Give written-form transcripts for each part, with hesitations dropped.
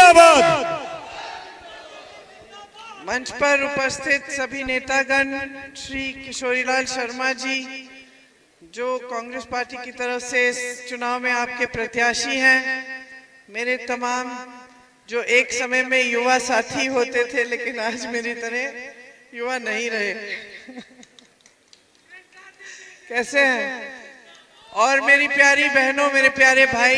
जिंदाबाद। मंच पर उपस्थित सभी नेतागण, श्री किशोरीलाल शर्मा जी जो कांग्रेस पार्टी की तरफ से इस चुनाव में आपके प्रत्याशी हैं, मेरे तमाम जो एक समय में युवा साथी होते थे लेकिन आज मेरी तरह युवा नहीं रहे, कैसे हैं? और मेरी प्यारी बहनों, मेरे प्यारे भाई,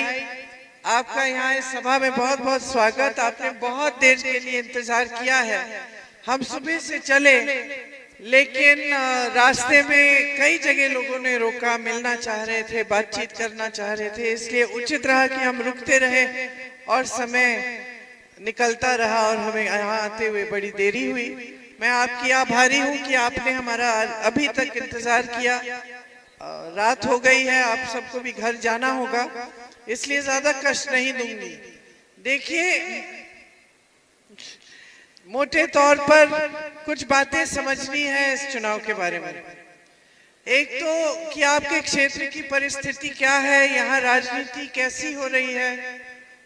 आपका यहाँ इस सभा में बहुत बहुत स्वागत। आपने बहुत देर के लिए इंतजार किया है। हम सुबह से चले लेकिन रास्ते में कई जगह लोगों ने रोका, मिलना चाह रहे थे, बातचीत करना चाह रहे थे, इसलिए उचित रहा कि हम रुकते रहे और समय निकलता रहा और हमें यहाँ आते हुए बड़ी देरी हुई। मैं आपकी आभारी हूँ कि आपने हमारा अभी तक इंतजार किया। रात हो गई है, आप सबको भी घर जाना होगा, इसलिए ज्यादा कष्ट नहीं दूंगी। देखिए, मोटे तौर पर कुछ बातें समझनी है इस चुनाव के बारे में। एक तो कि आपके क्षेत्र की परिस्थिति क्या है, यहाँ राजनीति कैसी हो रही है,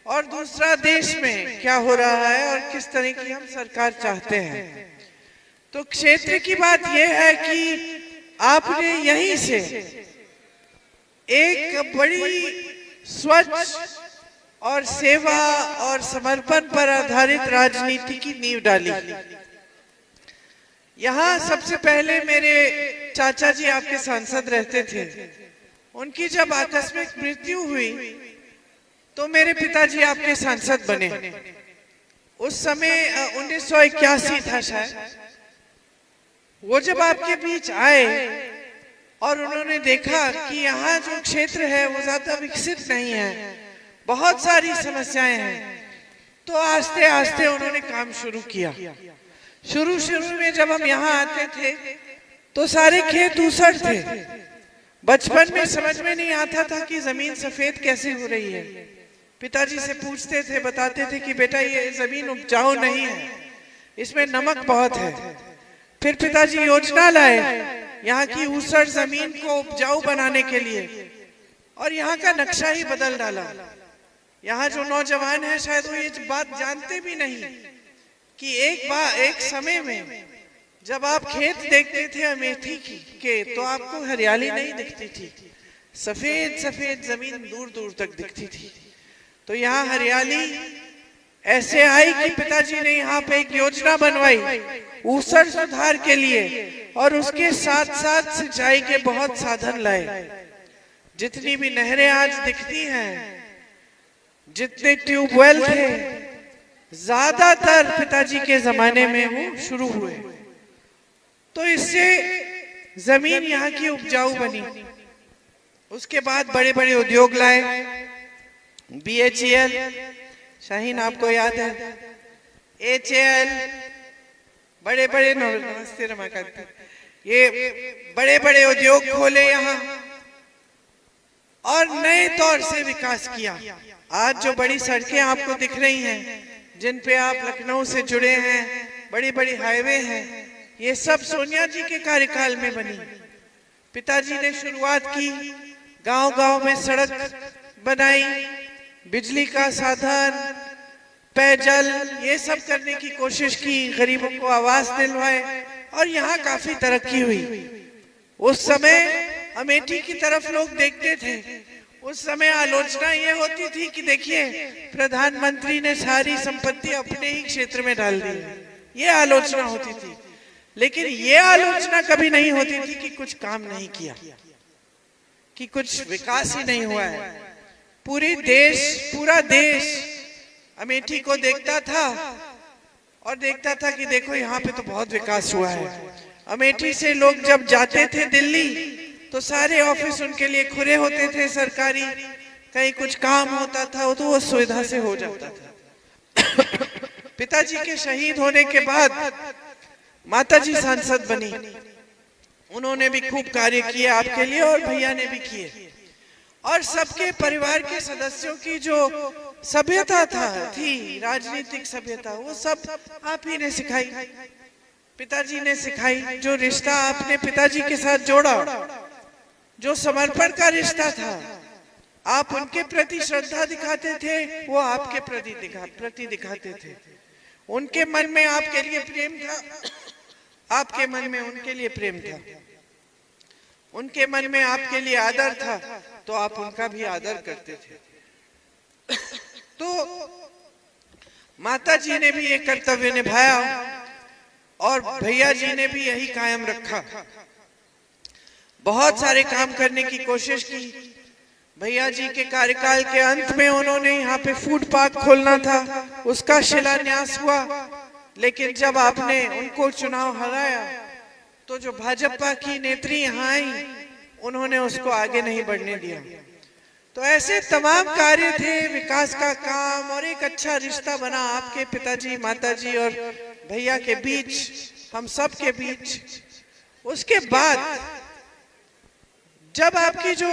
और दूसरा देश में क्या हो रहा है और किस तरह की हम सरकार चाहते हैं। तो क्षेत्र की बात यह है कि आपने यहीं से एक बड़ी स्वच्छ और सेवा और समर्पण पर आधारित राजनीति की नींव डाली। यहाँ सबसे पहले मेरे चाचा जी आपके सांसद रहते थे, उनकी जब आकस्मिक मृत्यु हुई तो मेरे पिताजी आपके सांसद बने। उस समय 1981 था शायद। वो जब आपके बीच आए और उन्होंने देखा कि यहाँ जो क्षेत्र है वो ज्यादा विकसित नहीं है, बहुत सारी समस्याएं हैं, तो आस्ते आस्ते उन्होंने काम शुरू किया। शुरू में जब हम यहाँ आते थे तो सारे खेत ऊसर थे। बचपन में समझ में नहीं आता था कि जमीन सफेद कैसे हो रही है। पिताजी से पूछते थे, बताते थे कि बेटा ये जमीन उपजाऊ नहीं है, इसमें नमक बहुत है। फिर पिताजी योजना लाए यहाँ की ऊसर जमीन को उपजाऊ बनाने के लिए और यहाँ का नक्शा ही बदल डाला। यहाँ जो नौजवान है शायद वो ये बात जानते भी नहीं कि एक समय में जब आप खेत देखते थे अमेठी के तो आपको हरियाली नहीं दिखती थी, सफेद सफेद जमीन दूर दूर तक दिखती थी। तो यहाँ हरियाली ऐसे आई कि पिताजी ने यहाँ पे एक योजना बनवाई ऊसर सुधार के लिए और उसके साथ साथ सिंचाई के बहुत साधन लाए। जितनी भी नहरें आज दिखती हैं, जितने ट्यूबवेल थे, ज्यादातर पिताजी के जमाने में वो शुरू हुए। तो इससे जमीन यहाँ की उपजाऊ बनी। उसके बाद बड़े बड़े उद्योग लाए, BHEL, शाहीन आपको याद है, HAL, बड़े बड़े, नमस्ते रमाकांत, ये बड़े बड़े उद्योग खोले यहाँ और नए तौर से विकास किया। आज जो बड़ी सड़कें आपको दिख रही हैं, जिन पे आप लखनऊ से जुड़े हैं, बड़ी बड़ी हाईवे हैं, ये सब सोनिया जी के कार्यकाल में बनी। पिताजी ने शुरुआत की, गांव-गांव में सड़क बनाई, बिजली का साधन, पेयजल, ये सब करने की कोशिश की, गरीबों को आवास दिलवाए और यहाँ काफी तरक्की हुई। उस समय अमेठी की तरफ लोग देखते थे, उस समय आलोचना ये होती थी कि देखिए प्रधानमंत्री ने सारी संपत्ति अपने ही क्षेत्र में डाल दी, ये आलोचना होती थी। लेकिन ये आलोचना कभी नहीं होती थी कि कुछ काम नहीं किया, कि कुछ विकास ही नहीं हुआ है। पूरा देश अमेठी को देखता था और देखता था कि देखो यहाँ पे तो बहुत विकास हुआ है। अमेठी से लोग जब जाते थे दिल्ली तो सारे ऑफिस उनके लिए खुले होते थे सरकारी, कहीं कुछ काम होता था तो वो सुविधा से हो जाता था। पिताजी के शहीद होने के बाद माताजी सांसद बनी, उन्होंने भी खूब कार्य किए आपके लिए और भैया ने भी किए। और सबके परिवार के सदस्यों की जो सभ्यता थी, राजनीतिक सभ्यता, वो सब आप ही ने सिखाई, पिताजी ने सिखाई। जो रिश्ता आपने पिताजी के साथ जोड़ा, जो समर्पण का रिश्ता था, आप उनके प्रति श्रद्धा दिखाते थे, वो आपके प्रति दिखाते थे। उनके मन में आपके लिए प्रेम था, आपके मन में उनके लिए प्रेम था। उनके मन में आपके लिए आदर था, तो आप उनका भी आदर करते थे। तो माता जी ने भी ये कर्तव्य निभाया और भैया जी ने भी यही कायम रखा। बहुत सारे काम करने की कोशिश की। भैया जी के कार्यकाल के अंत में उन्होंने यहाँ पे फूड पार्क खोलना था, उसका शिलान्यास हुआ। लेकिन जब आपने उनको चुनाव हराया तो जो भाजपा की नेत्री यहाँ आई, उन्होंने उसको आगे नहीं बढ़ने दिया। तो ऐसे तमाम कार्य थे, विकास का काम, और एक अच्छा रिश्ता बना आपके पिताजी, माताजी और भैया के बीच, हम सब के बीच। उसके बाद जब आपकी जो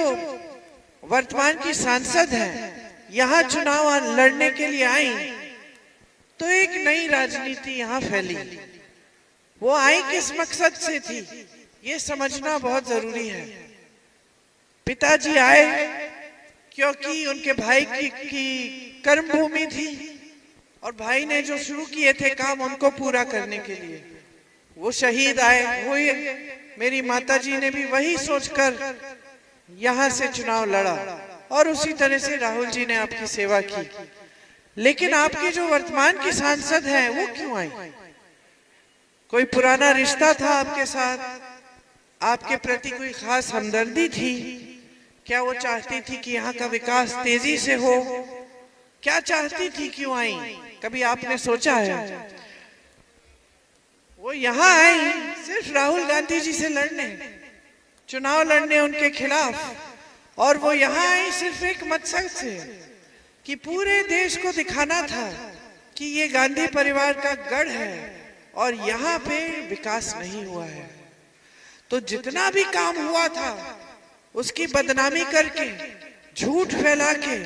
वर्तमान की सांसद है यहाँ चुनाव लड़ने के लिए आई, तो एक नई राजनीति यहाँ फैली। वो आई किस मकसद से थी, ये समझना बहुत जरूरी है। पिताजी आए क्योंकि उनके भाई की कर्म भूमि थी, और भाई ने जो शुरू किए थे काम, उनको पूरा करने के लिए वो शहीद आए। वो मेरी माताजी ने भी वही सोचकर यहाँ से चुनाव लड़ा, और उसी तरह से राहुल जी ने आपकी सेवा की। लेकिन आपकी जो वर्तमान की सांसद हैं, वो क्यों आई? कोई पुराना रिश्ता था आपके साथ? आपके प्रति कोई खास हमदर्दी थी? क्या वो चाहती थी कि यहाँ का विकास तेजी से हो? क्या चाहती थी, क्यों आई? कभी आपने सोचा है? वो यहाँ आई सिर्फ राहुल गांधी जी से लड़ने, चुनाव लड़ने उनके खिलाफ, और वो यहाँ आई सिर्फ एक मकसद से कि पूरे देश को दिखाना था कि ये गांधी परिवार का गढ़ है और यहाँ पे विकास नहीं हुआ है। तो जितना भी काम हुआ था उसकी बदनामी करके, झूठ फैला के,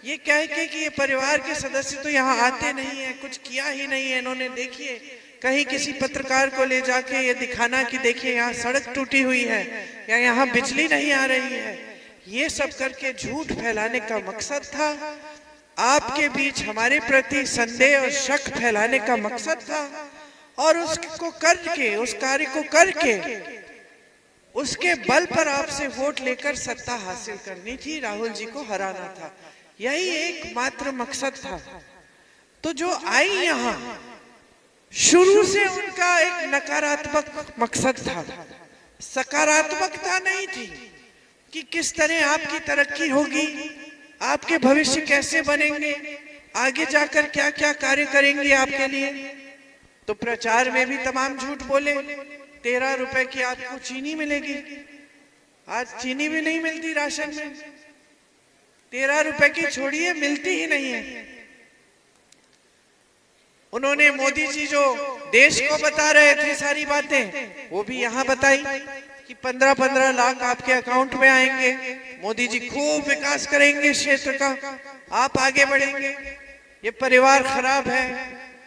ये कह के कि ये परिवार के सदस्य तो यहाँ आते नहीं है, कुछ किया ही नहीं है इन्होंने। देखिए, कहीं किसी पत्रकार को ले जाके ये दिखाना कि देखिए यहाँ सड़क टूटी हुई है या यहाँ बिजली नहीं आ रही है, ये सब करके झूठ फैलाने का मकसद था। आपके बीच हमारे प्रति संदेह और शक फैलाने का मकसद था, और उसको करके, उस कार्य को करके, उसके बल पर आपसे वोट लेकर सत्ता हासिल करनी थी, राहुल जी को हराना था। यही एकमात्र मकसद था। तो जो आई यहाँ, शुरू से उनका एक नकारात्मक मकसद था, सकारात्मकता नहीं थी कि किस तरह आपकी तरक्की होगी, आपके भविष्य कैसे बनेंगे, आगे जाकर क्या क्या कार्य करेंगे आपके लिए। तो प्रचार में भी तमाम झूठ बोले। 13 रुपए की आपको चीनी मिलेगी, आज चीनी भी नहीं मिलती राशन में। 13 रुपए की छोड़िए, मिलती ही नहीं है। उन्होंने मोदी जी जो देश को बता रहे थे सारी बातें, वो भी यहाँ बताई कि 15-15 लाख आपके अकाउंट में आएंगे, मोदी जी खूब विकास करेंगे क्षेत्र का, आप आगे बढ़ेंगे। ये परिवार खराब है,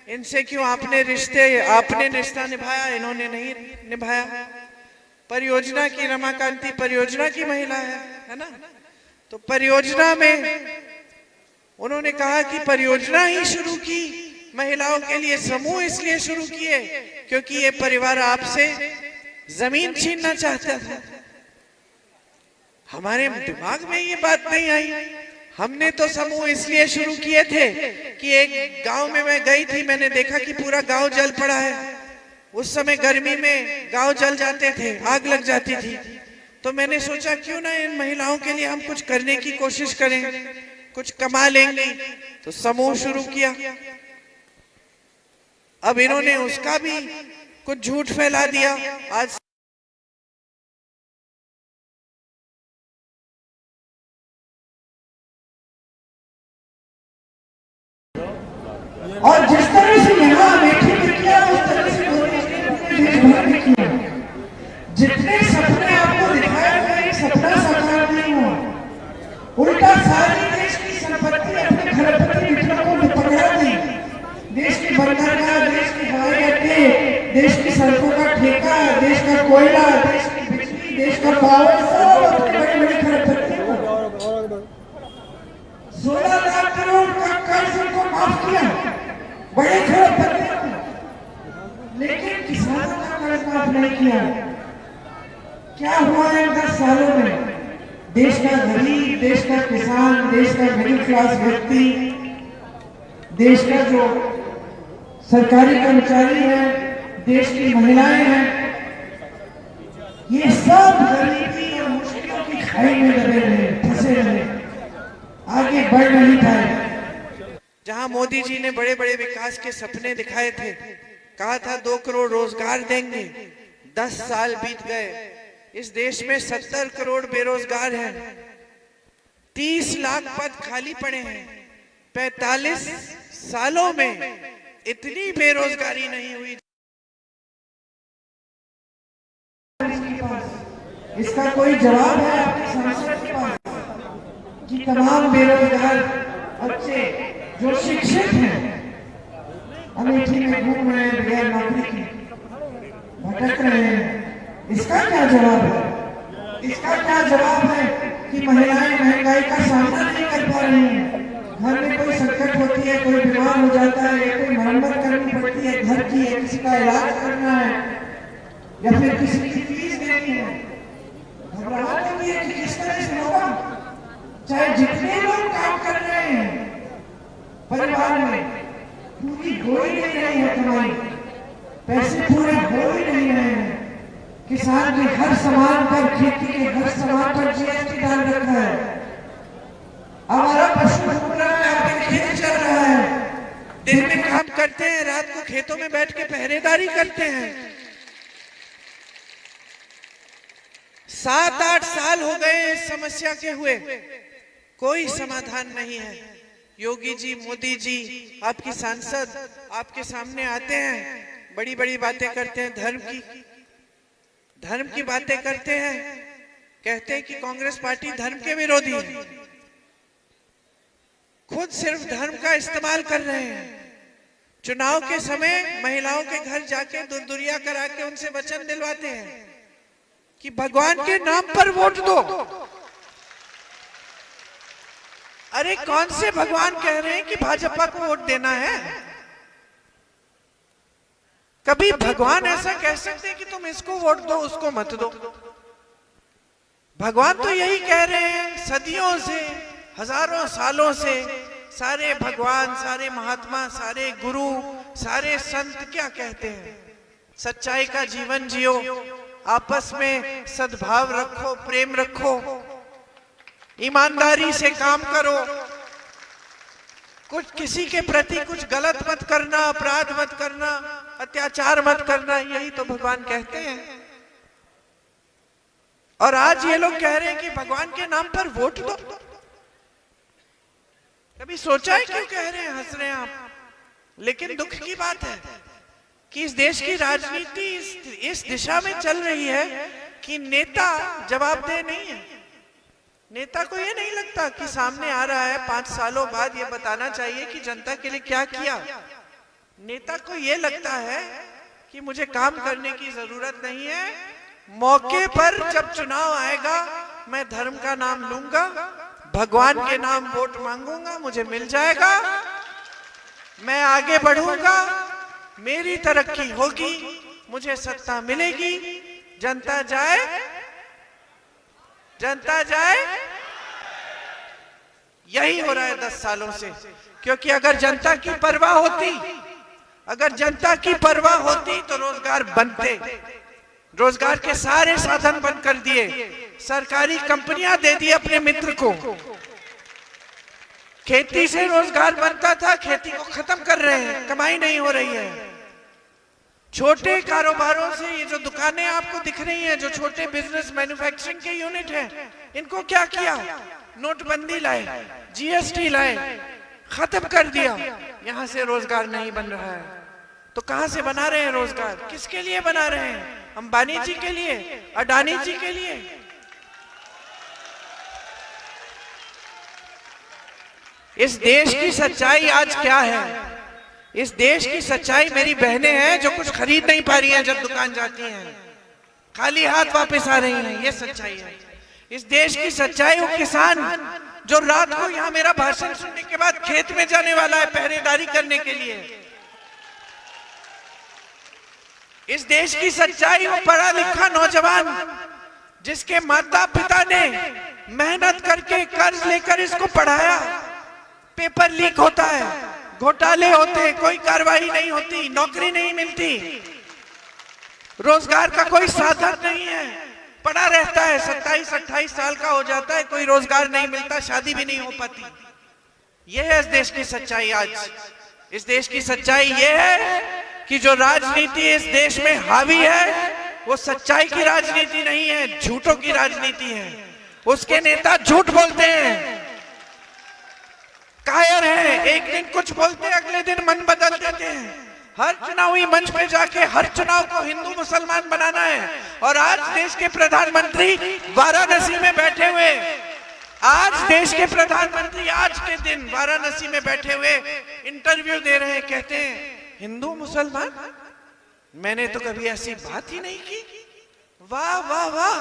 इनसे क्यों आपने रिश्ता निभाया, इन्होंने नहीं निभाया। परियोजना की, रमाकांति परियोजना की महिला है ना, तो परियोजना में उन्होंने कहा कि परियोजना ही शुरू की महिलाओं के लिए, समूह इसलिए शुरू किए क्योंकि ये परिवार आपसे जमीन छीनना चाहता था। हमारे दिमाग में ये बात नहीं आई। हमने तो समूह इसलिए शुरू किए थे कि एक गांव में मैं गई थी, मैंने देखा कि पूरा गांव जल पड़ा है। उस समय गर्मी में गांव जल जाते थे, आग लग जाती थी। तो मैंने सोचा क्यों ना इन महिलाओं के लिए हम कुछ करने की कोशिश करें, कुछ कमा लेंगे। तो समूह शुरू किया। अब इन्होंने उसका भी कुछ झूठ फैला दिया। आज और जिस तरह से यहाँ बैठे किया, उस तरह से किया। जितने सपने आपको दिखाए हुए, सपना साकार नहीं हुआ। उल्टा सारी देश की संपत्ति अपने खरपतली मित्रों को पकड़ा दी। देश की बंदरगाह, देश की हवाई अड्डे, देश की सड़कों का ठेका, देश का कोयला, देश की बिजली, देश का पावर, सब अपने बड़े बड़े खरपतली को बड़े खरबपति को, लेकिन किसानों का कर्ज माफ नहीं किया। क्या हुआ है 10 सालों में? देश का गरीब, देश का किसान, देश का मिडिल क्लास व्यक्ति, देश का जो सरकारी कर्मचारी है, देश की महिलाएं हैं, ये सब गरीबी और मुश्किलों की खाई में लगे रहे, फंसे रहे, आगे बढ़ नहीं पाए। जहां मोदी जी ने बड़े बड़े विकास के सपने दिखाए थे, कहा था 2 करोड़ रोजगार देंगे, 10 साल बीत गए। इस देश में 70 करोड़ बेरोजगार हैं, 30 लाख पद खाली पड़े हैं। 45 सालों में इतनी बेरोजगारी नहीं हुई। इसका कोई जवाब है आपके सांसद के पास कि तमाम बेरोजगार बच्चे जो शिक्षित हैं अमेठी में घूम रहे हैं बगैर नौकरी के, भटक रहे हैं, इसका क्या जवाब है? इसका क्या जवाब है कि महिलाएं महंगाई का सामना नहीं कर पा रही हैं? घर में कोई संकट होती है, कोई बीमार हो जाता है, कोई मरम्मत करनी पड़ती है घर की, किसी का इलाज करना है या फिर किसी की फीस देनी है, घबराहट होती है कि किस तरह से होगा। चाहे जितने लोग काम कर रहे हैं परिवार में, पूरी हो ही नहीं रही है कमाई, पैसे पूरे हो ही नहीं रहे हैं। किसान के हर सामान पर, खेती के हर सामान पर जीएसटी डाल रखा है। हमारा पशु घूम रहा है, अपने खेत चल रहा है, दिन में काम करते हैं, रात को खेतों में बैठ के पहरेदारी करते हैं। 7-8 साल हो गए इस समस्या के हुए, कोई समाधान नहीं है। योगी जी, मोदी जी, आपकी सांसद आपके सामने आते हैं, बड़ी बड़ी बातें करते हैं, धर्म की बातें करते हैं, कहते हैं कि कांग्रेस पार्टी धर्म के विरोधी है। खुद सिर्फ धर्म का इस्तेमाल कर रहे हैं। चुनाव के समय महिलाओं के घर जाके दुर्दुरिया करा के उनसे वचन दिलवाते हैं कि भगवान के नाम पर वोट दो। अरे कौन से भगवान कह रहे हैं कि भाजपा को वोट देना है? कभी भगवान ऐसा कह सकते हैं कि तुम इसको वोट दो, उसको मत दो? भगवान तो यही कह रहे हैं सदियों से, हजारों सालों से। सारे भगवान, सारे महात्मा, सारे गुरु, सारे संत क्या कहते हैं? सच्चाई का जीवन जियो, आपस में सद्भाव रखो, प्रेम रखो, ईमानदारी से काम करो, कुछ किसी के प्रति कुछ गलत मत करना, अपराध मत करना, अत्याचार मत करना, यही तो भगवान कहते हैं। और आज ये लोग कह रहे हैं कि भगवान के नाम पर वोट दो। कभी सोचा है क्यों कह रहे हैं? हंस रहे हैं आप, लेकिन दुख की बात है कि इस देश की राजनीति इस दिशा में चल रही है कि नेता जवाबदेह नहीं है। नेता को ये नहीं लगता कि सामने आ रहा है 5 सालों बाद ये बताना चाहिए कि जनता के लिए क्या किया। नेता को ये लगता है कि मुझे काम करने की जरूरत नहीं है, मौके पर जब चुनाव आएगा मैं धर्म का नाम लूंगा, भगवान के नाम वोट मांगूंगा, मुझे मिल जाएगा, मैं आगे बढ़ूंगा, मेरी तरक्की होगी, मुझे सत्ता मिलेगी, जनता जाए, जनता जाए। यही हो रहा है 10 सालों से। क्योंकि अगर जनता की परवाह होती, अगर जनता की परवाह होती तो रोजगार बनते। रोजगार के सारे साधन बंद कर दिए, सरकारी कंपनियां दे दी अपने मित्र को। खेती से रोजगार बनता था, खेती को खत्म कर रहे हैं, कमाई नहीं हो रही है। छोटे कारोबारों से ये जो दुकानें आपको दिख रही हैं, जो छोटे बिजनेस मैन्युफैक्चरिंग के यूनिट हैं, इनको क्या किया? नोटबंदी लाए, जीएसटी लाए, खत्म कर दिया। यहां से रोजगार नहीं बन रहा है तो कहां से बना रहे हैं रोजगार? किसके लिए बना रहे हैं? अंबानी जी के लिए, अडानी जी के लिए? इस देश की सच्चाई आज क्या है? इस देश की सच्चाई मेरी बहनें हैं जो कुछ खरीद नहीं पा रही हैं, जब दुकान जाती हैं खाली हाथ वापस आ रही हैं, ये सच्चाई है। इस देश की सच्चाई वो किसान जो रात को यहाँ मेरा भाषण सुनने के बाद खेत में जाने वाला है पहरेदारी करने के लिए, इस देश की सच्चाई, वो पढ़ा लिखा नौजवान जिसके माता पिता ने मेहनत करके कर्ज लेकर इसको पढ़ाया, पेपर लीक होता है, घोटाले होते, कोई कार्रवाई नहीं होती, नौकरी नहीं मिलती, रोजगार का कोई साधन नहीं है, पड़ा रहता है, 27-28 साल का हो जाता है, कोई रोजगार नहीं मिलता, शादी भी नहीं हो पाती। यह है इस देश की सच्चाई। आज इस देश की सच्चाई यह है कि जो राजनीति इस देश में हावी है वो सच्चाई की राजनीति नहीं है, झूठों की राजनीति है। उसके नेता झूठ बोलते हैं, कायर हैं, एक दिन कुछ बोलते हैं, अगले दिन मन बदल देते हैं। हर चुनावी मंच पे जाके हर चुनाव को हिंदू मुसलमान बनाना है। और आज देश के प्रधानमंत्री वाराणसी में बैठे हुए, आज देश के प्रधानमंत्री आज के दिन वाराणसी में बैठे हुए इंटरव्यू दे रहे हैं, कहते हैं हिंदू मुसलमान, मैंने तो कभी ऐसी बात ही नहीं की। वाह वाह वाह,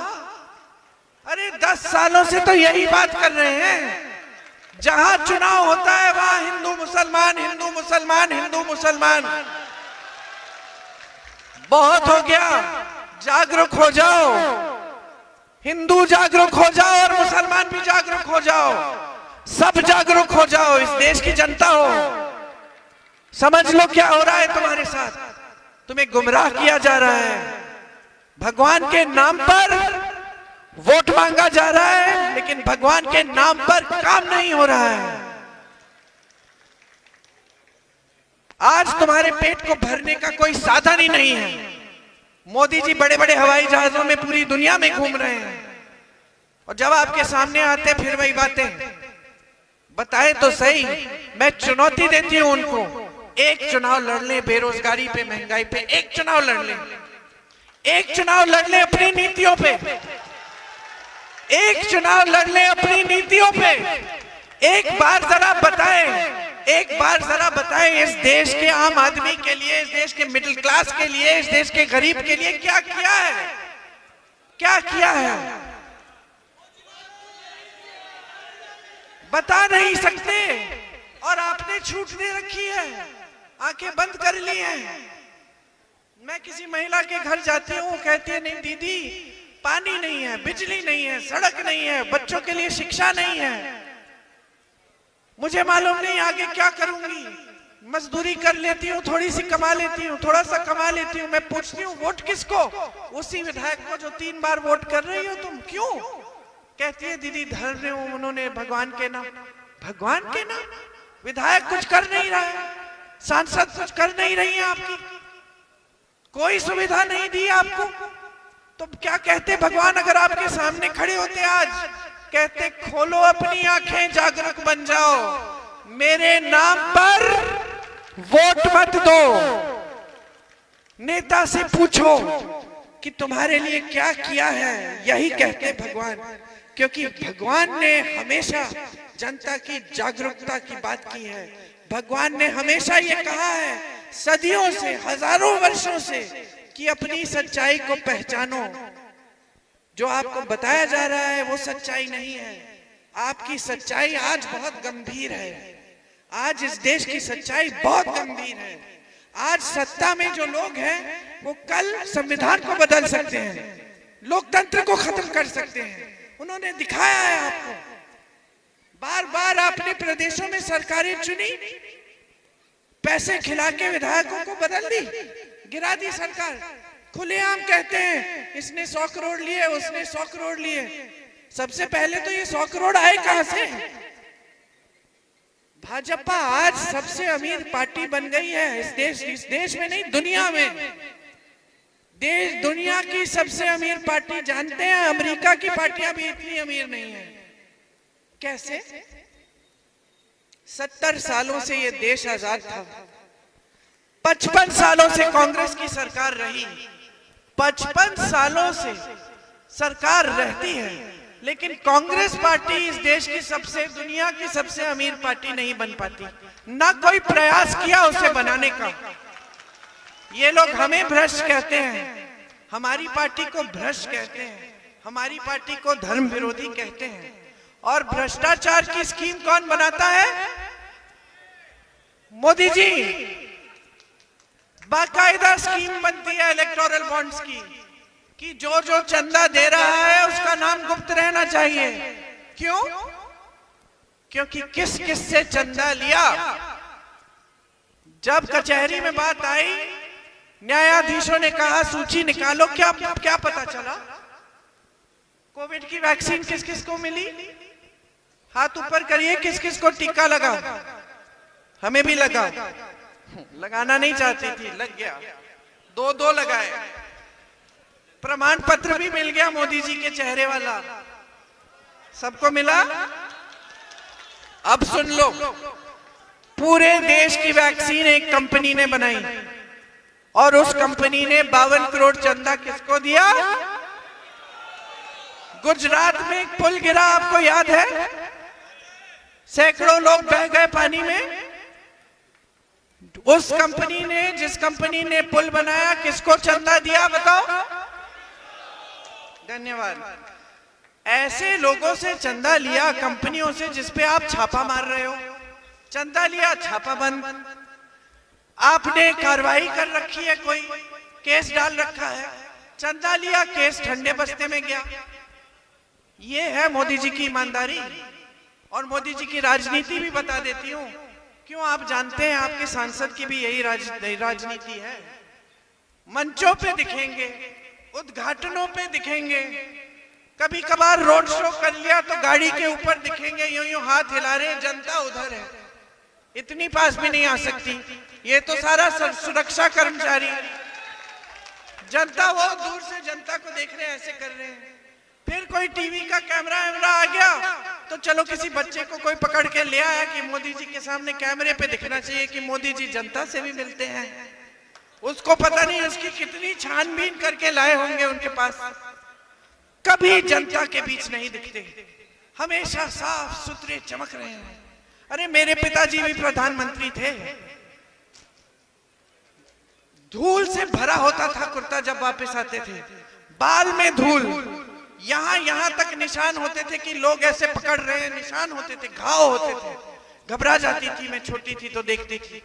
अरे 10 सालों से तो यही बात कर रहे हैं। जहां चुनाव होता है वहां हिंदू मुसलमान, हिंदू मुसलमान, हिंदू मुसलमान। बहुत हो गया, जागरूक हो जाओ, हिंदू जागरूक हो जाओ और मुसलमान भी जागरूक हो जाओ, सब जागरूक हो जाओ। इस देश की जनता हो, समझ लो क्या हो रहा है तुम्हारे साथ। तुम्हें गुमराह किया जा रहा है, भगवान के नाम पर वोट मांगा जा रहा है, लेकिन भगवान के नाम पर काम नहीं हो रहा है। आज तुम्हारे पेट को भरने का कोई साधन ही नहीं है। मोदी जी बड़े बड़े हवाई जहाजों में पूरी दुनिया में घूम रहे हैं, और जब आपके सामने आते फिर वही बातें। बताए तो सही, मैं चुनौती देती हूं उनको, एक चुनाव लड़ ले बेरोजगारी पे, महंगाई पे, एक चुनाव लड़ ले, एक चुनाव लड़ ले अपनी नीतियों पे, एक चुनाव लड़ ले अपनी नीतियों पे। एक बार जरा बताएं, एक बार जरा बताएं इस देश के आम आदमी के लिए, इस देश के मिडिल क्लास के लिए, इस देश के गरीब के लिए क्या किया है, क्या किया है। बता नहीं सकते, और आपने छूट दे रखी है, आंखें बंद कर ली हैं। मैं किसी महिला के घर जाती हूँ, कहती है नहीं दीदी पानी नहीं है, बिजली नहीं है, सड़क नहीं है, बच्चों के लिए शिक्षा नहीं है। मुझे मालूम नहीं आगे क्या करूंगी, मजदूरी कर लेती हूँ, थोड़ी सी कमा लेती हूँ, थोड़ा सा कमा लेती हूँ। मैं पूछती हूँ वोट किसको? उसी विधायक को जो 3 बार वोट कर रही हो तुम। क्यों? कहती है दीदी धर रहे हो उन्होंने भगवान के नाम। भगवान के नाम? विधायक कुछ कर नहीं रहा है, सांसद कुछ कर नहीं रही है, आपकी कोई सुविधा नहीं दी आपको, तो क्या कहते भगवान अगर आपके सामने खड़े होते आज? कहते खोलो अपनी आंखें, जागरूक बन जाओ, मेरे नाम पर वोट मत दो, नेता से पूछो कि तुम्हारे लिए क्या किया है। यही कहते भगवान, क्योंकि भगवान ने हमेशा जनता की जागरूकता की बात की है। भगवान ने हमेशा ये कहा है, सदियों से, हजारों वर्षों से, कि अपनी सच्चाई को पहचानो। जो आपको बताया जा रहा है वो सच्चाई नहीं है। आपकी सच्चाई आज बहुत गंभीर है, आज इस देश की सच्चाई बहुत गंभीर है। आज सत्ता में जो लोग हैं वो कल संविधान को बदल सकते हैं, लोकतंत्र को खत्म कर सकते हैं। उन्होंने दिखाया है आपको, बार बार आपने प्रदेशों में सरकारें चुनी, पैसे खिला के विधायकों को बदल दी, गिरा दी सरकार। खुलेआम कहते हैं इसने 100 करोड़ लिए, उसने 100 करोड़ लिए। सबसे पहले तो ये 100 करोड़ आए कहां से? भाजपा आज सबसे अमीर पार्टी बन गई है इस देश में नहीं, दुनिया में। दुनिया की सबसे अमीर पार्टी, जानते हैं अमेरिका की पार्टियां भी इतनी अमीर नहीं है। कैसे? 70 सालों से ये देश आजाद था, 55 सालों से कांग्रेस की सरकार रही, 55 सालों से सरकार रहती है, लेकिन कांग्रेस पार्टी इस देश की सबसे, दुनिया की सबसे अमीर पार्टी नहीं बन पाती। ना कोई प्रयास किया उसे बनाने का। ये लोग हमें भ्रष्ट कहते हैं, हमारी पार्टी को भ्रष्ट कहते हैं, हमारी पार्टी को धर्म विरोधी कहते हैं। और भ्रष्टाचार की स्कीम कौन बनाता है? मोदी जी। बाकायदा स्कीम बनती है इलेक्टोरल बॉन्ड्स की कि जो जो चंदा दे रहा है उसका नाम गुप्त रहना चाहिए। क्यों? क्योंकि किस किस से चंदा लिया। जब कचहरी में बात आई, न्यायाधीशों ने कहा सूची निकालो। क्या क्या पता चला? कोविड की वैक्सीन किस किस को मिली? हाथ ऊपर करिए, किस किस को टीका लगा? हमें भी लगा। लगाना नहीं चाहती थी, लग गया। दो लगाए। प्रमाण पत्र भी मिल गया मोदी जी के चेहरे वाला। सबको मिला। अब सुन लो, पूरे देश की वैक्सीन एक कंपनी ने बनाई और उस कंपनी ने 52 करोड़ चंदा किसको दिया? गुजरात में एक पुल गिरा, आपको याद है? सैकड़ों लोग बह गए पानी में। उस कंपनी ने, जिस कंपनी ने पुल बनाया, किसको चंदा दिया बताओ? धन्यवाद। ऐसे लोगों से चंदा लिया, कंपनियों से जिस पे आप छापा मार रहे हो। चंदा लिया, छापा बंद। आपने कार्रवाई कर रखी है, कोई केस डाल रखा है। चंदा लिया, केस ठंडे बस्ते में गया। ये है मोदी जी की ईमानदारी। और मोदी जी की राजनीति भी बता देती हूँ। क्यों? आप जानते हैं आपके सांसद की भी यही राजनीति है। मंचों पे दिखेंगे, उद्घाटनों पे दिखेंगे, कभी कभार रोड शो कर लिया तो गाड़ी के ऊपर दिखेंगे, यूं यूं हाथ हिला रहे, जनता उधर है, इतनी पास भी नहीं आ सकती। ये तो सारा सुरक्षा कर्मचारी, जनता वो दूर से जनता को देख रहे हैं, ऐसे कर रहे हैं। फिर कोई टीवी का कैमरा आ गया तो चलो किसी बच्चे को कोई पकड़ के ले आया कि मोदी जी के सामने कैमरे पे दिखना चाहिए कि मोदी जी जनता से भी मिलते हैं। उसको पता नहीं उसकी कितनी छानबीन करके लाए होंगे उनके पास। कभी जनता के बीच नहीं दिखते, हमेशा साफ सुथरे चमक रहे हैं। अरे मेरे पिताजी भी प्रधानमंत्री थे। धूल से भरा होता था कुर्ता जब वापस आते थे, बाल में धूल, यहां तक निशान होते थे कि लोग ऐसे पकड़ रहे हैं, निशान होते थे, घाव होते थे। घबरा जाती थी, मैं छोटी थी तो देखती थी।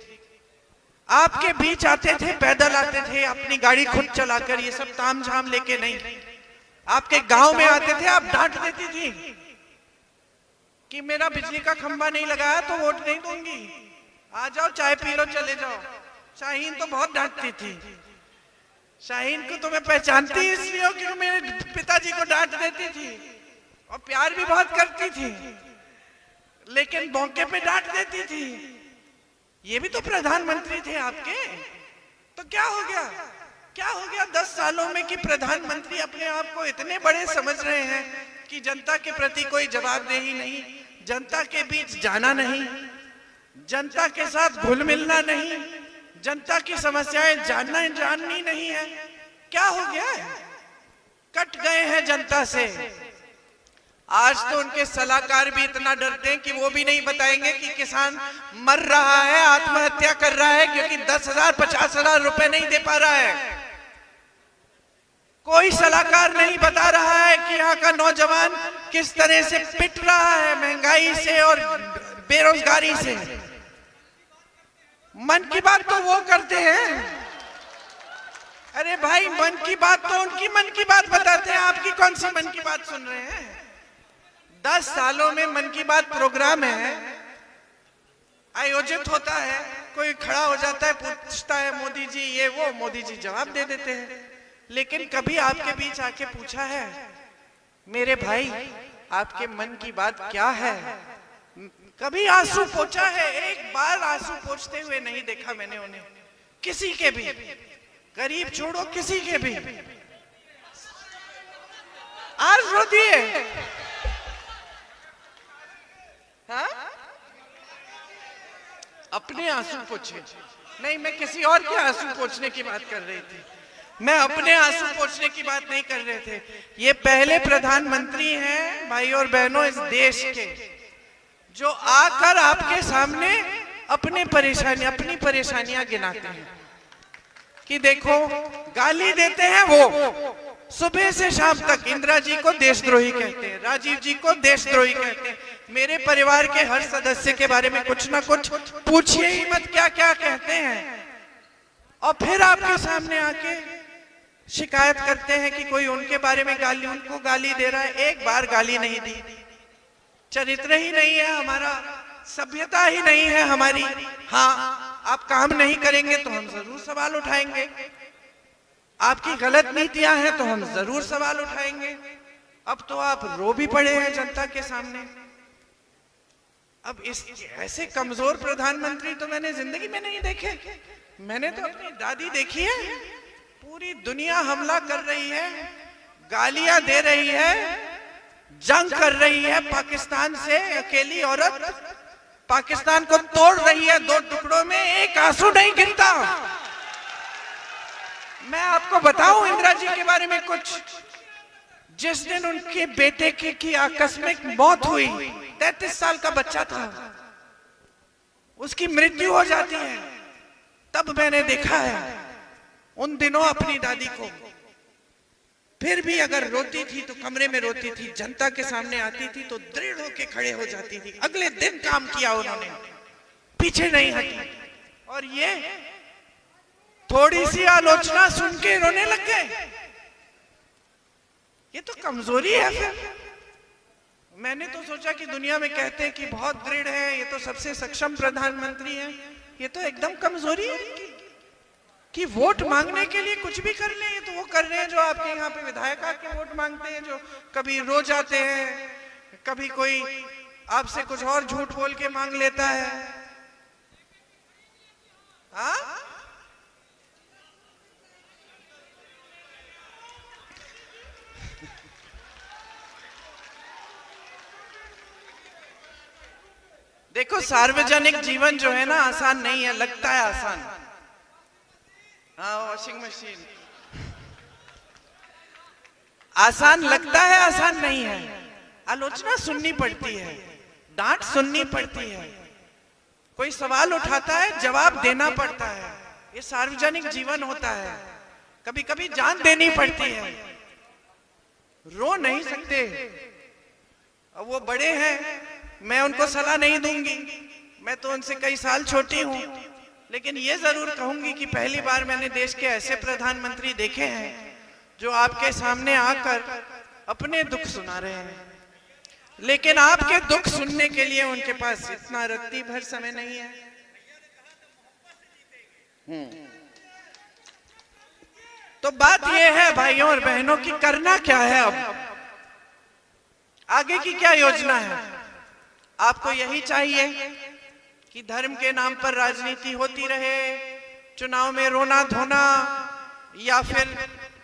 आपके बीच आते थे, पैदल आते थे, अपनी गाड़ी खुद चलाकर, ये सब तामझाम लेके नहीं। आपके गांव में आते थे, आप डांट देती थी कि मेरा बिजली का खंभा नहीं लगाया तो वोट नहीं दूंगी, आ जाओ चाय पी लो चले जाओ। शाहीन तो बहुत डांटती थी। शाहीन को तो मैं पहचानती इसलिए हो कि मेरे पिताजी को डांट देती थी और प्यार भी बहुत करती थी, लेकिन मौके पे डांट देती थी। ये भी तो प्रधानमंत्री थे आपके। तो क्या हो गया? क्या हो गया 10 सालों में कि प्रधानमंत्री अपने आप को इतने बड़े समझ रहे हैं कि जनता के प्रति कोई जवाबदेही नहीं, जनता के बीच जाना नहीं, जनता के साथ घुल मिलना नहीं, जनता की समस्याएं जाननी नहीं है। क्या हो गया है? कट गए हैं जनता से। आज तो उनके सलाहकार भी इतना डरते हैं कि वो भी नहीं बताएंगे कि किसान मर रहा है, आत्महत्या कर रहा है, क्योंकि 10,000 50,000 रुपए नहीं दे पा रहा है। कोई सलाहकार नहीं बता रहा है कि यहाँ का नौजवान किस तरह से पिट रहा है महंगाई से और बेरोजगारी से। मन की बात तो वो करते हैं। अरे भाई, मन की बात तो उनकी मन की बात बताते हैं, आपकी कौन सी मन की बात सुन रहे हैं? 10 सालों में मन की बात प्रोग्राम है, आयोजित होता है, कोई खड़ा हो जाता है, पूछता है मोदी जी ये वो, मोदी जी जवाब दे देते हैं। लेकिन कभी आपके बीच आके पूछा है मेरे भाई आपके मन की बात क्या है? कभी आंसू पोंछा है? एक बार आंसू पोंछते हुए नहीं देखा मैंने उन्हें, किसी के भी, गरीब छोड़ो किसी के भी। आज रो दिए। हाँ? अपने आंसू पोंछे नहीं, मैं किसी और के आंसू पोंछने की बात कर रही थी। मैं अपने आंसू पोंछने की बात नहीं कर रहे थे। ये पहले प्रधानमंत्री हैं भाई और बहनों इस देश के, जो आकर आपके सामने अपनी परेशानियां गिनाते हैं कि देखो, गाली देते हैं वो सुबह से शाम तक। इंदिरा जी को देशद्रोही कहते हैं, राजीव जी को देशद्रोही कहते हैं। मेरे परिवार के हर सदस्य के बारे में कुछ ना कुछ पूछिए ही मत क्या क्या कहते हैं। और फिर आपके सामने आके शिकायत करते हैं कि कोई उनके बारे में उनको गाली दे रहा है। एक बार गाली नहीं दी, चरित्र ही नहीं है हमारा, सभ्यता ही नहीं है हमारी। हाँ, आप काम नहीं करेंगे तो हम जरूर सवाल उठाएंगे, आपकी गलत नीतियां हैं तो हम जरूर सवाल उठाएंगे। अब तो आप रो भी पड़े हैं जनता के सामने। अब इस ऐसे कमजोर प्रधानमंत्री तो मैंने जिंदगी में नहीं देखे। मैंने तो अपनी दादी देखी है, पूरी दुनिया हमला कर रही है, गालियां दे रही है, जंग कर रही है पाकिस्तान से। अकेली औरत पाकिस्तान को तोड़ रही है 2 टुकड़ों में, एक आंसू नहीं गिरता। मैं आपको बताऊं इंदिरा जी के बारे में कुछ। जिस दिन उनके बेटे की आकस्मिक मौत हुई, 33 साल का बच्चा था, उसकी मृत्यु हो जाती है, तब मैंने देखा है उन दिनों अपनी दादी को। फिर भी अगर रोती थी तो कमरे में रोती थी, जनता के सामने आती थी तो दृढ़ होके खड़े हो जाती थी। अगले दिन काम किया उन्होंने, पीछे नहीं हटी। और ये थोड़ी सी आलोचना सुन के रोने लग गए, ये तो कमजोरी है। फिर मैंने तो सोचा कि दुनिया में कहते हैं कि बहुत दृढ़ है, ये तो सबसे सक्षम प्रधानमंत्री है। ये तो एकदम कमजोरी है कि वोट मांगने के लिए कुछ भी कर ले। ये तो वो कर रहे हैं जो आपके यहाँ पे विधायक आके वोट मांगते हैं, जो कभी रो जाते हैं, कभी कोई आपसे कुछ और झूठ बोल के मांग लेता है। हाँ, देखो, सार्वजनिक जीवन जो है ना आसान नहीं है, लगता है आसान। हाँ, वॉशिंग मशीन आसान लगता है, आसान नहीं है। आलोचना सुननी पड़ती है, डांट सुननी पड़ती है, कोई सवाल उठाता है जवाब देना पड़ता है। ये सार्वजनिक जीवन होता है, कभी कभी जान देनी पड़ती है। रो नहीं सकते। अब वो बड़े हैं, मैं उनको सलाह नहीं दूंगी, मैं तो उनसे कई साल छोटी हूं, लेकिन ये जरूर कहूंगी कि पहली बार मैंने देश के ऐसे प्रधानमंत्री देखे हैं जो आपके सामने आकर अपने दुख सुना रहे हैं, लेकिन आपके दुख सुनने के लिए उनके पास इतना रत्ती भर समय नहीं है। तो बात यह है भाइयों और बहनों की करना क्या है, अब आगे की क्या योजना है। आपको यही चाहिए कि धर्म के नाम पर राजनीति होती रहे, चुनाव में रोना धोना, या फिर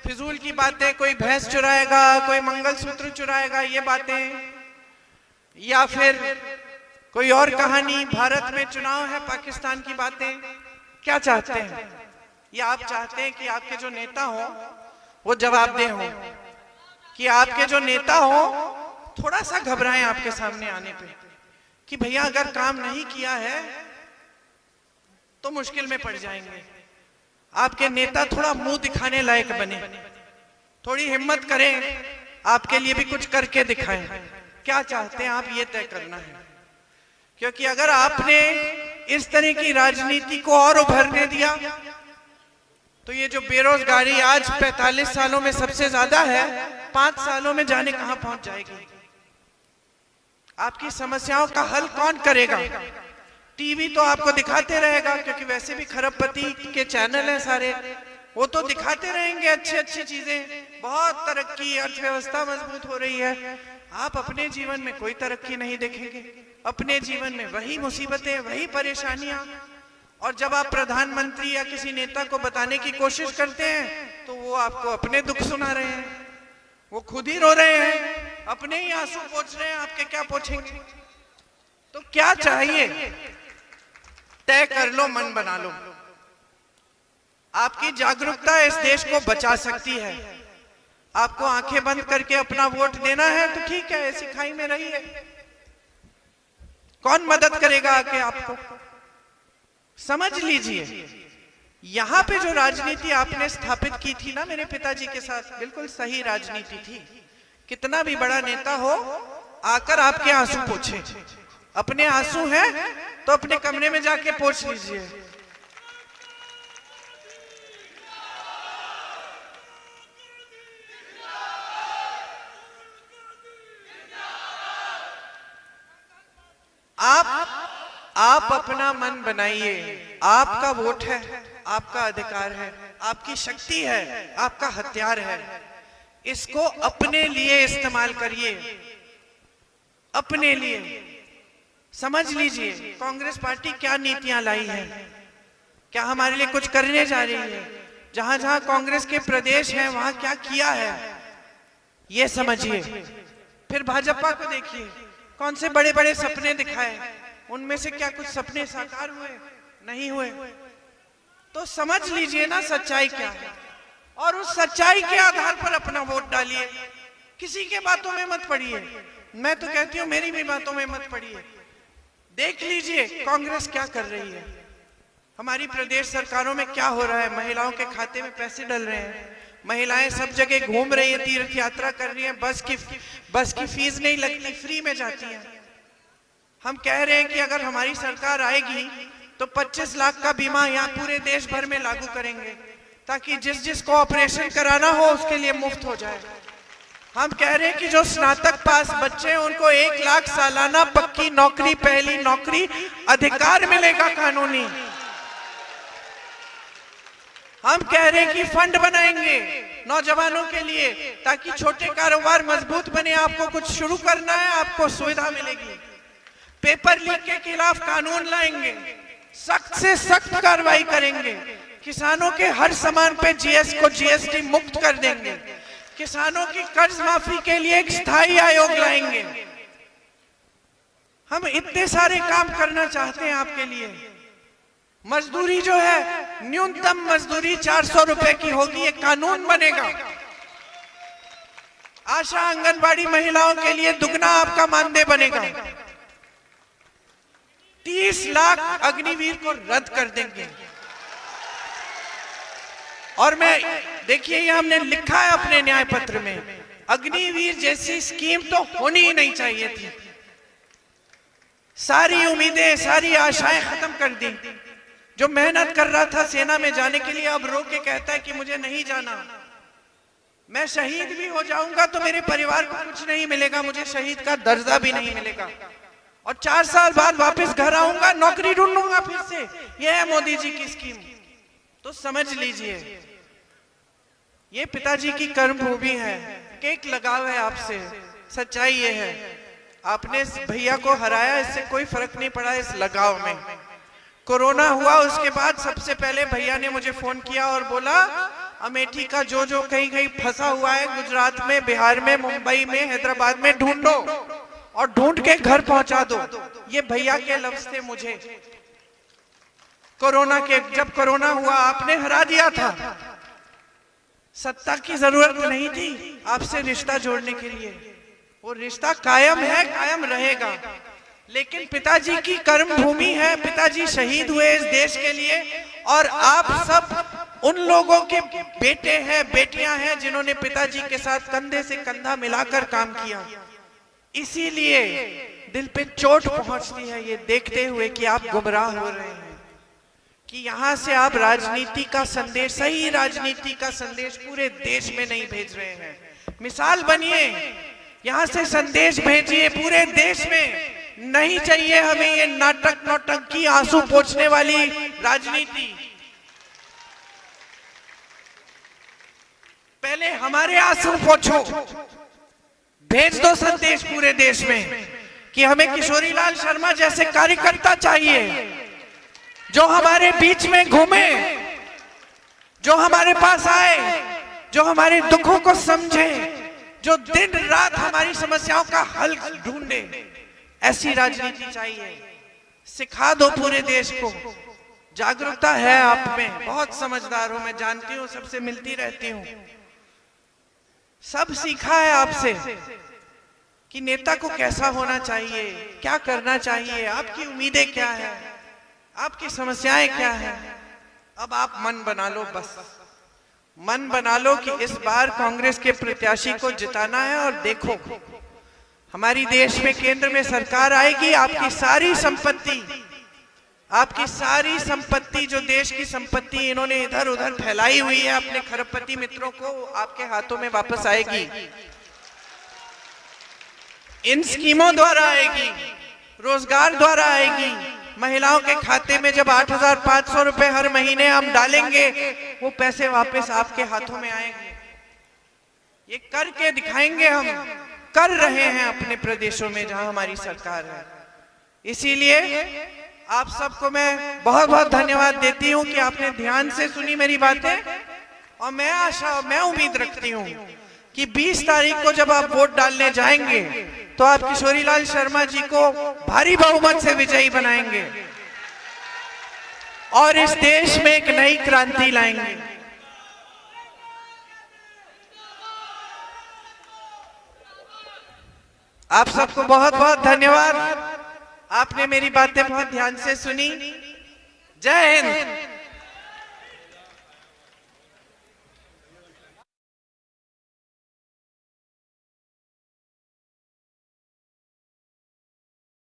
फिजूल की बातें, कोई भैंस चुराएगा, कोई मंगलसूत्र चुराएगा, ये बातें, या फिर कोई और कहानी, भारत में चुनाव है, पाकिस्तान की बातें। क्या चाहते हैं? या आप चाहते हैं कि आपके जो नेता हो वो जवाबदेह हो, कि आपके जो नेता हो थोड़ा सा घबराएं आपके सामने आने पे कि भैया अगर काम नहीं किया है तो मुश्किल में पड़ जाएंगे। आपके नेता थोड़ा मुंह दिखाने लायक बने, थोड़ी हिम्मत करें, आपके लिए भी कुछ करके दिखाएं। क्या चाहते हैं आप, ये तय करना है। क्योंकि अगर आपने इस तरह की राजनीति को और उभरने दिया तो ये जो बेरोजगारी आज 45 सालों में सबसे ज्यादा है, 5 सालों में जाने कहां पहुंच जाएगी। आपकी समस्याओं का हल कौन करेगा? टीवी तो आपको दिखाते रहेगा, क्योंकि वैसे भी खरबपति के चैनल हैं सारे, वो तो दिखाते रहेंगे अच्छी अच्छी चीजें, बहुत तरक्की, अर्थव्यवस्था मजबूत हो रही है। आप अपने जीवन में कोई तरक्की नहीं देखेंगे, अपने जीवन में वही मुसीबतें, वही परेशानियां। और जब आप प्रधानमंत्री या किसी नेता को बताने की कोशिश करते हैं तो वो आपको अपने दुख सुना रहे हैं, वो खुद ही रो रहे हैं, अपने ही आंसू पोंछ रहे हैं, आपके क्या पोंछेंगे। तो क्या चाहिए, तय कर लो, मन बना लो। आपकी जागरूकता इस देश को बचा सकती है। आपको आंखें बंद करके अपना वोट देना है तो ठीक है, ऐसी खाई में रहिए, कौन मदद करेगा आके आपको। समझ लीजिए, यहां पे जो राजनीति आपने स्थापित की थी ना मेरे पिताजी के साथ, बिल्कुल सही राजनीति थी। कितना भी बड़ा नेता हो आकर आपके आंसू पोंछे, अपने आंसू हैं तो अपने कमरे में जाके पोंछ लीजिए। आप अपना मन बनाइए, आपका वोट है, आपका अधिकार है, आपकी शक्ति है, आपका हथियार है। इसको अपने लिए इस्तेमाल करिए, अपने लिए। समझ लीजिए कांग्रेस पार्टी क्या नीतियां लाई है, क्या हमारे लिए कुछ करने जा रही है, जहां जहां कांग्रेस के प्रदेश हैं वहां क्या किया है, ये समझिए। फिर भाजपा को देखिए, कौन से बड़े बड़े सपने दिखाए, उनमें से क्या कुछ सपने साकार हुए? नहीं हुए। तो समझ लीजिए ना सच्चाई क्या है, और उस सच्चाई के आधार पर अपना वोट डालिए। किसी के बातों में मत पड़िए। मैं तो कहती हूँ मेरी भी बातों में मत पड़िए। देख लीजिए कांग्रेस क्या कर रही है, हमारी प्रदेश सरकारों में क्या हो रहा है। महिलाओं के खाते में पैसे डल रहे हैं, महिलाएं सब जगह घूम रही है, तीर्थ यात्रा कर रही हैं, बस की फीस नहीं लगती, फ्री में जाती हैं। हम कह रहे हैं कि अगर हमारी सरकार आएगी तो 25 लाख का बीमा यहाँ पूरे देश भर में लागू करेंगे, ताकि जिस को ऑपरेशन कराना हो उसके लिए मुफ्त हो जाए। हम कह रहे हैं कि जो स्नातक पास बच्चे हैं उनको 1 लाख सालाना पक्की नौकरी, पहली नौकरी, अधिकार मिलेगा कानूनी। हम कह रहे हैं कि फंड बनाएंगे नौजवानों के लिए, ताकि छोटे कारोबार मजबूत बने। आपको कुछ शुरू करना है, आपको सुविधा मिलेगी। पेपर लीक के खिलाफ कानून लाएंगे, सख्त से सख्त कार्रवाई करेंगे। किसानों के हर सामान पे जीएसटी मुक्त कर देंगे। किसानों की कर्ज माफी के लिए एक स्थायी आयोग लाएंगे। हम इतने सारे काम करना चाहते हैं आपके लिए। मजदूरी जो है, न्यूनतम मजदूरी 400 रुपए की होगी, ये कानून बनेगा। आशा आंगनबाड़ी महिलाओं के लिए दुगना आपका मानदेय बनेगा। 30 लाख अग्निवीर को रद्द कर देंगे। और मैं देखिए, ये हमने लिखा है अपने न्याय पत्र में, अग्निवीर जैसी स्कीम तो होनी ही नहीं चाहिए थी। सारी उम्मीदें, सारी आशाएं खत्म कर दी। जो मेहनत कर रहा था सेना में जाने के लिए, अब रो के कहता है कि मुझे नहीं जाना। मैं शहीद भी हो जाऊंगा तो मेरे परिवार को कुछ नहीं मिलेगा, मुझे शहीद का दर्जा भी नहीं मिलेगा। और 4 साल बाद वापस घर आऊंगा, नौकरी ढूंढूंगा फिर से। यह है मोदी जी की स्कीम। तो समझ लीजिए, ये पिताजी की कर्मभूमि है, केक लगाव है आपसे। सच्चाई ये है, आपने इस भैया को हराया, इससे कोई फर्क नहीं पड़ा इस लगाव में। कोरोना हुआ उसके बाद सबसे पहले भैया ने मुझे फोन किया और बोला, अमेठी का जो कहीं कहीं फंसा हुआ है, गुजरात में, बिहार में, मुंबई में, हैदराबाद में, ढूंढो और ढूंढ के घर पहुंचा दो। ये भैया के लफ्ज थे मुझे। कोरोना के, जब कोरोना हुआ आपने हरा दिया था। सत्ता की जरूरत नहीं थी आपसे रिश्ता जोड़ने के लिए, वो रिश्ता कायम है, कायम रहेगा। लेकिन पिताजी की कर्मभूमि है, पिताजी शहीद हुए इस देश के लिए, और आप सब उन लोगों के बेटे हैं, बेटियां हैं जिन्होंने पिताजी के साथ कंधे से कंधा मिलाकर काम किया। इसीलिए दिल पे चोट पहुंचती है ये देखते हुए कि आप गुमराह हो रहे हैं, कि यहां से आप राजनीति का संदेश, सही राजनीति का संदेश पूरे देश में नहीं भेज रहे हैं। मिसाल बनिए, यहां से संदेश भेजिए पूरे देश में। नहीं चाहिए हमें ये नाटक नौटंकी, आंसू पोंछने वाली राजनीति। पहले हमारे आंसू पोंछो, भेज दो संदेश पूरे देश में कि हमें किशोरीलाल शर्मा जैसे कार्यकर्ता चाहिए, जो हमारे बीच में घूमे, जो हमारे पास आए, जो हमारे दुखों को समझे, जो दिन रात हमारी समस्याओं का हल ढूंढे। ऐसी राजनीति चाहिए। सिखा दो पूरे देश को। जागरूकता है आप में, बहुत समझदार हो, मैं जानती हूँ, सबसे मिलती रहती हूँ। सब सीखा है आपसे कि नेता को कैसा होना चाहिए, क्या करना चाहिए, आपकी उम्मीदें क्या है, आपकी समस्याएं क्या है। अब आप मन बना लो, बस मन बना लो कि इस बार कांग्रेस के प्रत्याशी को जिताना है। और देखो, हमारी देश में केंद्र में सरकार आएगी, आपकी सारी संपत्ति जो देश की संपत्ति इन्होंने इधर उधर फैलाई हुई है अपने खरबपति मित्रों को, आपके हाथों में वापस आएगी। इन स्कीमों द्वारा आएगी, रोजगार द्वारा आएगी, महिलाओं के खाते में जब 8,500 रुपए हर महीने हम डालेंगे, वो पैसे वापस आपके हाथों में आएंगे। ये करके दिखाएंगे, हम कर रहे हैं अपने प्रदेशों में जहां हमारी सरकार है। इसीलिए आप सबको मैं बहुत बहुत धन्यवाद देती हूं कि आपने ध्यान से सुनी मेरी बातें, और मैं उम्मीद रखती हूं कि 20 तारीख को जब आप वोट डालने जाएंगे तो आप किशोरीलाल शर्मा जी को भारी बहुमत से विजयी बनाएंगे और इस देश में एक नई क्रांति लाएंगे। आप सबको बहुत बहुत धन्यवाद। आपने मेरी बातें बहुत ध्यान से सुनी।